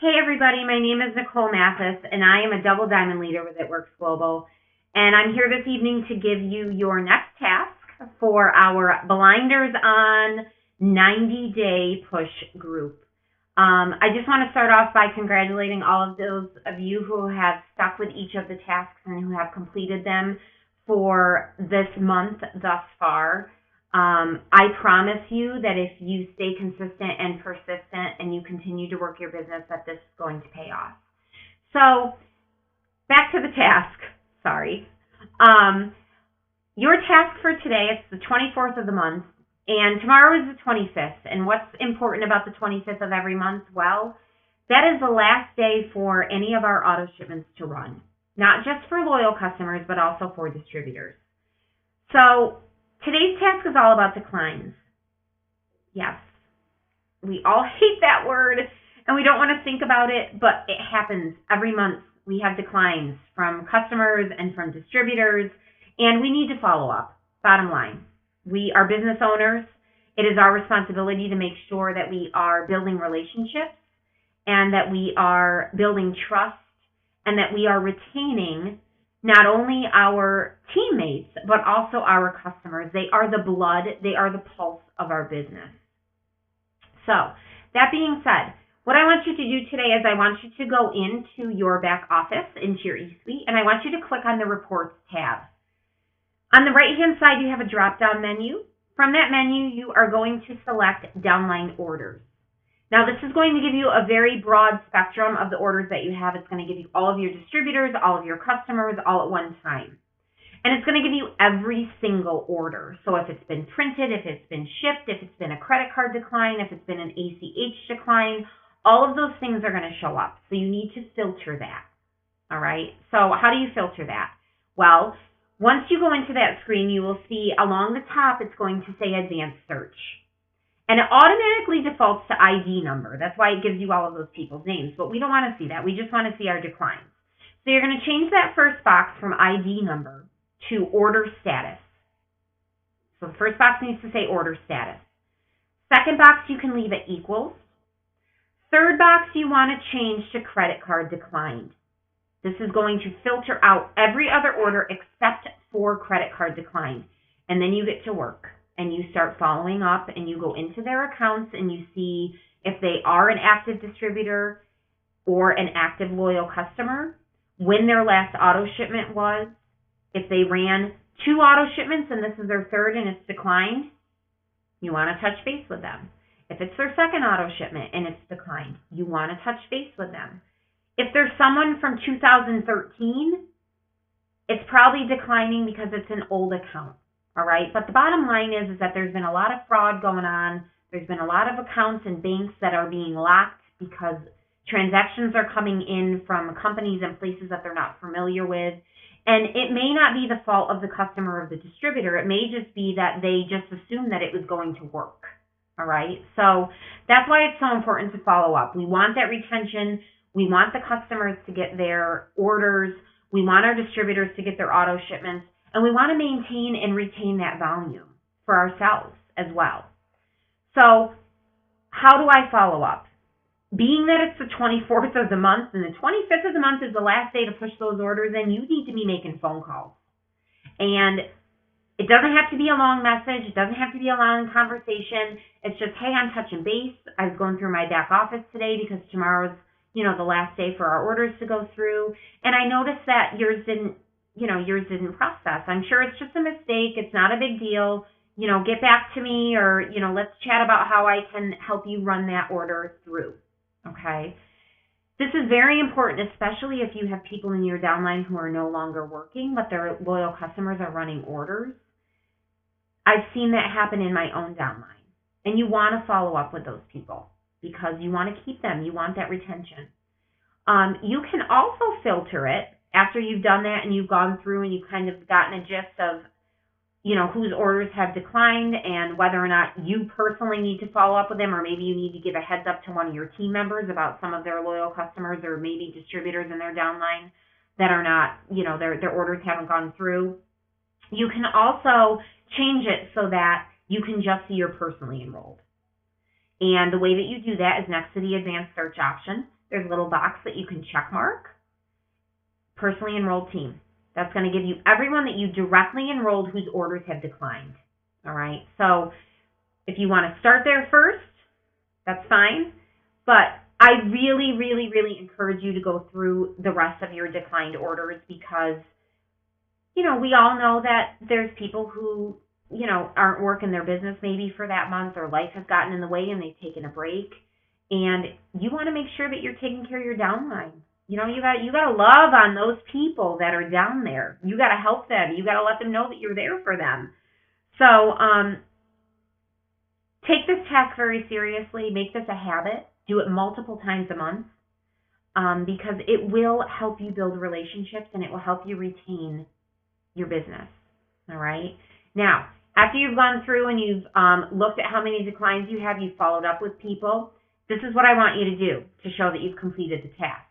Hey everybody, my name is Nicole Mathis and I am a double diamond leader with It Works Global. And I'm here this evening to give you your next task for our Blinders On 90-Day Push group. I just want to start off by congratulating all of those of you who have stuck with each of the tasks and who have completed them for this month thus far. I promise you that if you stay consistent and persistent and you continue to work your business, that this is going to pay off. So, back to the task. Sorry. Your task for today, it's the 24th of the month, and tomorrow is the 25th. And what's important about the 25th of every month? Well, that is the last day for any of our auto shipments to run. Not just for loyal customers, but also for distributors. So, today's task is all about declines. Yes, we all hate that word and we don't want to think about it, but it happens every month. We have declines from customers and from distributors, and we need to follow up. Bottom line, we are business owners. It is our responsibility to make sure that we are building relationships and that we are building trust and that we are retaining not only our teammates, but also our customers. They are the blood, they are the pulse of our business. So, that being said, what I want you to do today is I want you to go into your back office, into your eSuite, and I want you to click on the Reports tab. On the right-hand side, you have a drop-down menu. From that menu, you are going to select Downline Orders. Now, this is going to give you a very broad spectrum of the orders that you have. It's going to give you all of your distributors, all of your customers, all at one time. And it's going to give you every single order. So if it's been printed, if it's been shipped, if it's been a credit card decline, if it's been an ACH decline, all of those things are going to show up. So you need to filter that. All right? So how do you filter that? Well, once you go into that screen, you will see along the top, it's going to say Advanced Search. And it automatically defaults to ID number. That's why it gives you all of those people's names. But we don't want to see that. We just want to see our declines. So you're going to change that first box from ID number to Order Status. So the first box needs to say Order Status. Second box, you can leave it equals. Third box, you want to change to Credit Card Declined. This is going to filter out every other order except for Credit Card Declined. And then you get to work. And you start following up and you go into their accounts and you see if they are an active distributor or an active loyal customer, when their last auto shipment was, if they ran 2 auto shipments and this is their third and it's declined, you want to touch base with them. If it's their second auto shipment and it's declined, you want to touch base with them. If there's someone from 2013, it's probably declining because it's an old account. All right, but the bottom line is that there's been a lot of fraud going on. There's been a lot of accounts and banks that are being locked because transactions are coming in from companies and places that they're not familiar with. And it may not be the fault of the customer or the distributor. It may just be that they just assumed that it was going to work. All right, so that's why it's so important to follow up. We want that retention. We want the customers to get their orders. We want our distributors to get their auto shipments. And we want to maintain and retain that volume for ourselves as well. So how do I follow up? Being that it's the 24th of the month and the 25th of the month is the last day to push those orders in, you need to be making phone calls. And it doesn't have to be a long message. It doesn't have to be a long conversation. It's just, hey, I'm touching base. I was going through my back office today because tomorrow's, the last day for our orders to go through. And I noticed that yours didn't process. I'm sure it's just a mistake. It's not a big deal. Get back to me or, let's chat about how I can help you run that order through. Okay. This is very important, especially if you have people in your downline who are no longer working, but their loyal customers are running orders. I've seen that happen in my own downline. And you want to follow up with those people because you want to keep them. You want that retention. You can also filter it after you've done that and you've gone through and you've kind of gotten a gist of, whose orders have declined and whether or not you personally need to follow up with them, or maybe you need to give a heads up to one of your team members about some of their loyal customers or maybe distributors in their downline that are not, their orders haven't gone through. You can also change it so that you can just see you're personally enrolled. And the way that you do that is next to the advanced search option. there's a little box that you can check mark, personally enrolled team. That's going to give you everyone that you directly enrolled whose orders have declined. All right. So if you want to start there first, that's fine. But I really, really, really encourage you to go through the rest of your declined orders because, we all know that there's people who, aren't working their business maybe for that month, or life has gotten in the way and they've taken a break. And you want to make sure that you're taking care of your downline. You got to love on those people that are down there. You got to help them. You got to let them know that you're there for them. So, take this task very seriously. Make this a habit. Do it multiple times a month, because it will help you build relationships and it will help you retain your business. All right. Now, after you've gone through and you've looked at how many declines you have, you've followed up with people, this is what I want you to do to show that you've completed the task.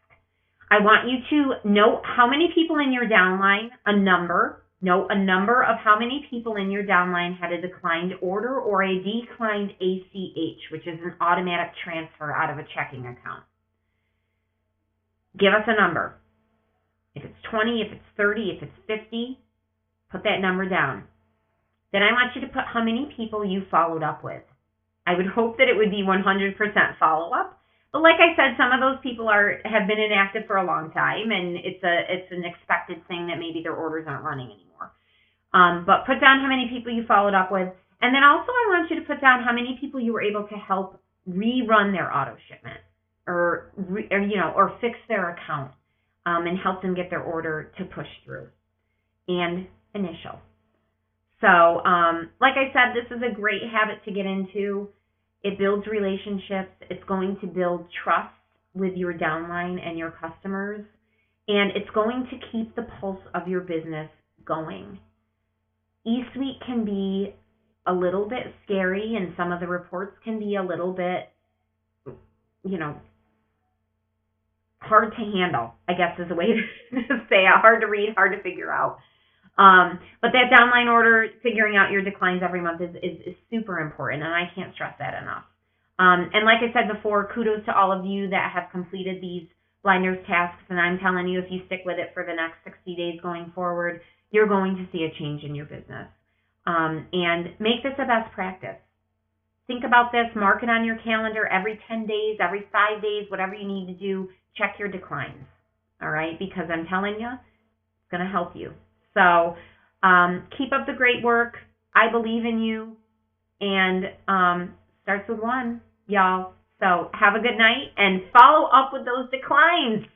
I want you to note how many people in your downline, note a number of how many people in your downline had a declined order or a declined ACH, which is an automatic transfer out of a checking account. Give us a number. If it's 20, if it's 30, if it's 50, put that number down. Then I want you to put how many people you followed up with. I would hope that it would be 100% follow-up. But like I said, some of those people have been inactive for a long time, and it's an expected thing that maybe their orders aren't running anymore. But put down how many people you followed up with. And then also I want you to put down how many people you were able to help rerun their auto shipment or fix their account, and help them get their order to push through. And initial. So, like I said, this is a great habit to get into. It builds relationships. It's going to build trust with your downline and your customers. And it's going to keep the pulse of your business going. eSuite can be a little bit scary, and some of the reports can be a little bit, hard to handle, I guess is the way to say it. Hard to read, hard to figure out. But that downline order, figuring out your declines every month is super important, and I can't stress that enough. And like I said before, kudos to all of you that have completed these blinders tasks, and I'm telling you, if you stick with it for the next 60 days going forward, you're going to see a change in your business. And make this a best practice. Think about this, mark it on your calendar every 10 days, every 5 days, whatever you need to do, check your declines, all right? Because I'm telling you, it's going to help you. So keep up the great work. I believe in you. And starts with one, y'all. So have a good night and follow up with those declines.